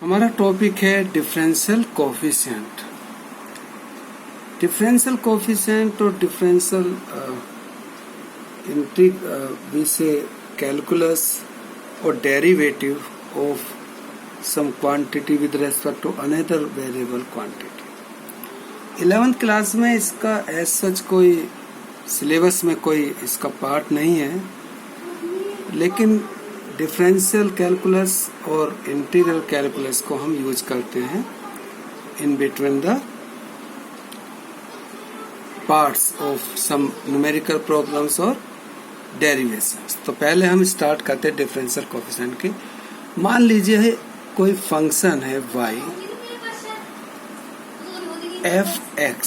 हमारा टॉपिक है differential coefficient. Differential coefficient और differential we say calculus or derivative of some quantity with respect to another variable quantity। 11th class में इसका as such कोई syllabus में कोई इसका पार्ट नहीं है, लेकिन डिफरेंशियल कैलकुलस और इंटीग्रल कैलकुलस को हम यूज करते हैं in between the parts of some numerical problems और डेरिवेशंस। तो पहले हम स्टार्ट करते हैं डिफरेंशियल कोएफिशिएंट की। मान लीजिए कोई फंक्शन है y f(x),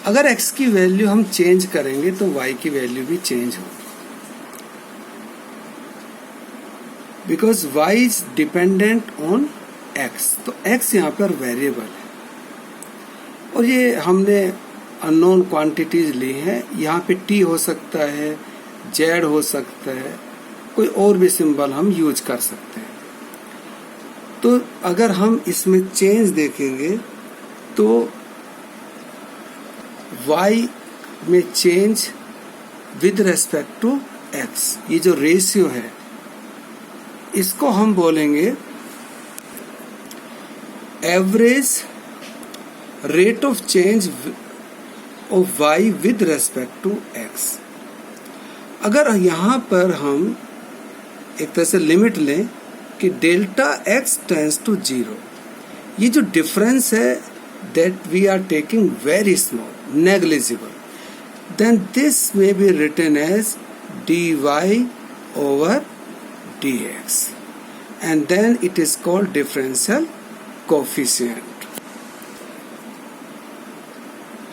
अगर x की वैल्यू हम चेंज करेंगे तो y की वैल्यू भी चेंज होगी, because y is dependent on x। तो x यहाँ पर वेरिएबल है और ये हमने अननोन क्वांटिटीज ली हैं। यहाँ पे t हो सकता है, z हो सकता है, कोई और भी सिंबल हम यूज कर सकते हैं। तो अगर हम इसमें चेंज देखेंगे तो y में change with respect to x, ये जो रेशियो है इसको हम बोलेंगे average rate of change of y with respect to x। अगर यहाँ पर हम एक तरह से लिमिट लें कि डेल्टा x टेंड्स टू 0, ये जो डिफरेंस है that we are taking very small, negligible, then this may be written as dy over dx and then it is called differential coefficient।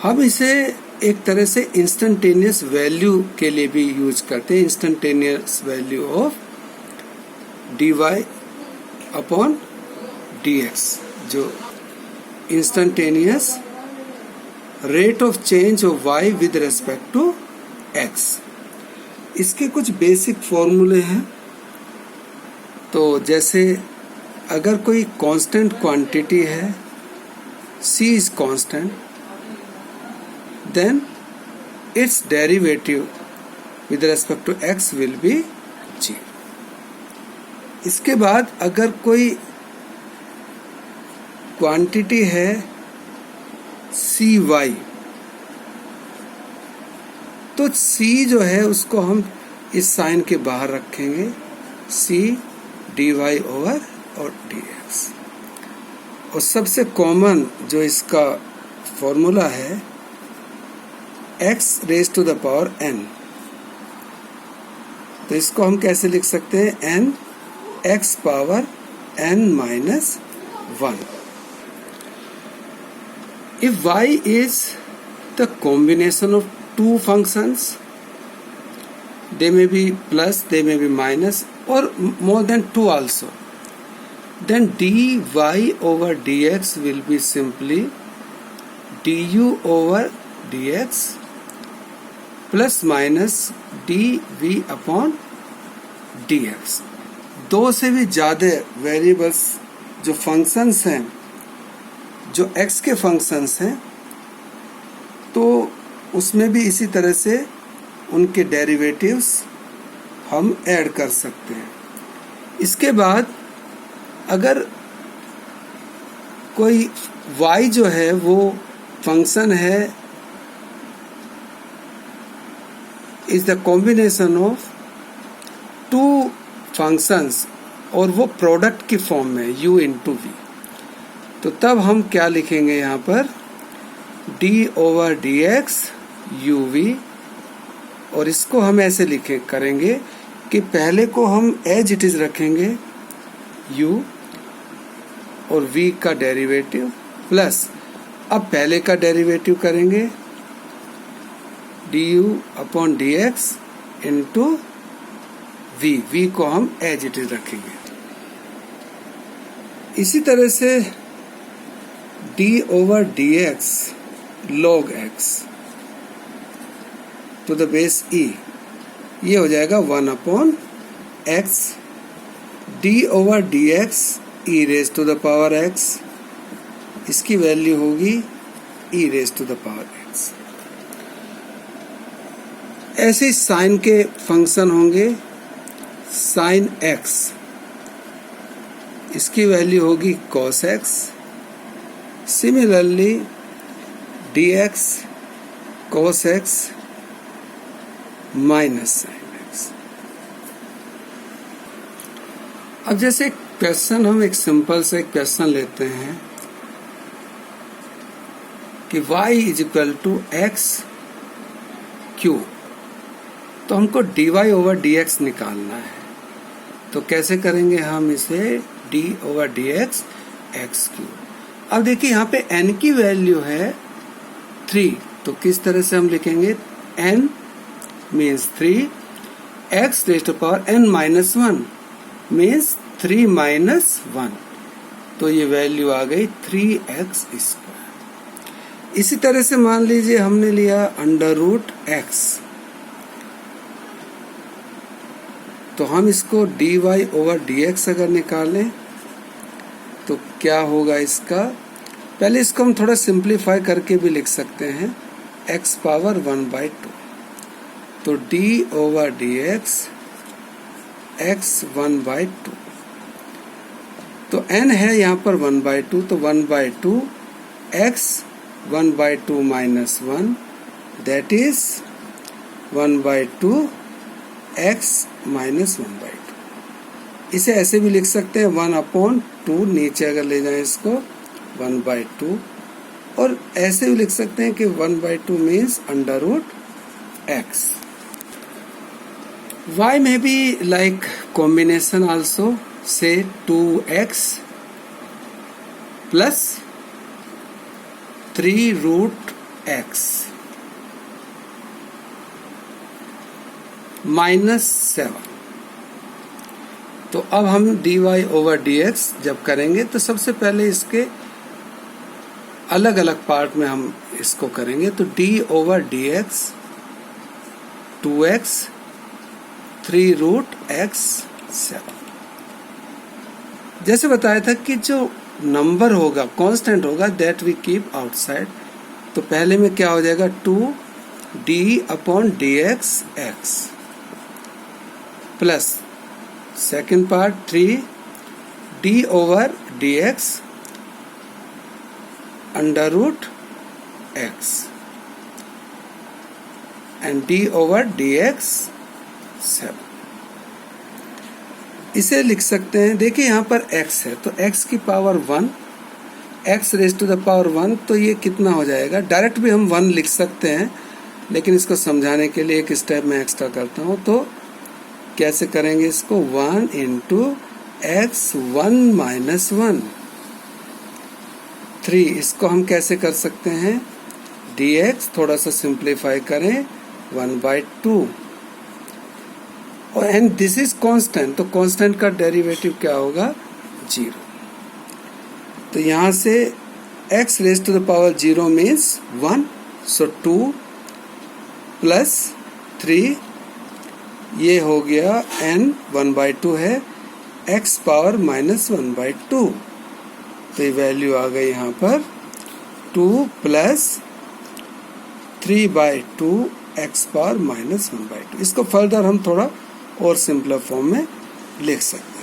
हम इसे एक तरह से इंस्टेंटेनियस वैल्यू के लिए भी यूज करते हैं, instantaneous value of dy upon dx, जो instantaneous rate of change of y with respect to x। इसके कुछ बेसिक फॉर्मूले हैं। तो जैसे अगर कोई कांस्टेंट क्वांटिटी है, c is constant, then its derivative with respect to x will be g। इसके बाद अगर कोई क्वांटिटी है cy, तो c जो है उसको हम इस साइन के बाहर रखेंगे, c dy over और dx। और सबसे कॉमन जो इसका फॉर्मूला है x raise to the power n, तो इसको हम कैसे लिख सकते हैं, n x power n minus 1। If y is the combination of two functions, they may be plus, they may be minus, or more than two also, then dy over dx will be simply du over dx plus minus dv upon dx। दो से भी ज्यादा variables जो functions हैं, जो x के functions हैं, तो उसमें भी इसी तरह से उनके डेरिवेटिव्स हम ऐड कर सकते हैं। इसके बाद अगर कोई y जो है वो फंक्शन है is the combination of two functions और वो प्रोडक्ट की फॉर्म में u into v, तो तब हम क्या लिखेंगे यहाँ पर, d over dx uv। और इसको हम ऐसे लिखे करेंगे कि पहले को हम एज इट इज रखेंगे u और v का डेरिवेटिव प्लस, अब पहले का डेरिवेटिव करेंगे du upon dx into v को हम एज इट इज रखेंगे। इसी तरह से d over dx log x to the base e, ये हो जाएगा 1 upon x, d over dx e raise to the power x, इसकी वैल्यू होगी e raise to the power x. ऐसे साइन के फंक्शन होंगे, साइन एक्स, इसकी value होगी cos x. Similarly d x cos x minus sine x. अब जैसे question, हम एक सिंपल से क्वेश्चन लेते हैं कि y is equal to x cube, तो हमको dy ओवर dx निकालना है। तो कैसे करेंगे हम इसे, d over dx x Q. अब देखिए यहाँ पे n की वैल्यू है 3, तो किस तरह से हम लिखेंगे, n means 3, x raise to power n minus 1 means 3 minus 1, तो ये वैल्यू आ गई 3x स्क्वायर। इसी तरह से मान लीजिए हमने लिया अंडर रूट x, तो हम इसको dy ओवर dx अगर निकालें तो क्या होगा इसका, पहले इसको हम थोड़ा सिंप्लीफाई करके भी लिख सकते हैं, x पावर 1/2, तो d ओवर dx x 1/2, तो n है यहाँ पर 1/2, तो 1/2 x 1/2 minus 1, that is 1/2 x minus 1/2। इसे ऐसे भी लिख सकते हैं 1/2, नीचे अगर ले जाएं इसको 1/2, और ऐसे भी लिख सकते हैं कि 1/2 means under root x। y may be like combination also, say 2x plus 3 root x minus 7। तो अब हम dy ओवर dx जब करेंगे तो सबसे पहले इसके अलग अलग पार्ट में हम इसको करेंगे, तो d over dx 2x 3 root x 7। जैसे बताया था कि जो नंबर होगा, कांस्टेंट होगा, दैट वी कीप आउटसाइड, तो पहले में क्या हो जाएगा 2d upon dx x plus second part 3d over dx under root x and d over dx 7। इसे लिख सकते हैं, देखिए यहाँ पर x है तो x की power 1, x raise to the power 1, तो ये कितना हो जाएगा, डायरेक्ट भी हम 1 लिख सकते हैं, लेकिन इसको समझाने के लिए एक स्टेप मैं एक्स्ट्रा करता हूँ। तो कैसे करेंगे इसको, 1 इंटू x 1 माइनस 1 3, इसको हम कैसे कर सकते हैं, dx थोड़ा सा सिंप्लीफाई करें 1/2, और एंड दिस इज कांस्टेंट, तो कांस्टेंट का डेरिवेटिव क्या होगा, 0। तो यहाँ से x raise to the power 0 means 1, so 2 plus 3, ये हो गया n 1/2 है, x पावर माइनस 1/2, तो ये वैल्यू आ गई यहाँ पर 2 प्लस 3/2 x पावर माइनस 1/2। इसको फर्दर हम थोड़ा और सिंपलर फॉर्म में लिख सकते हैं।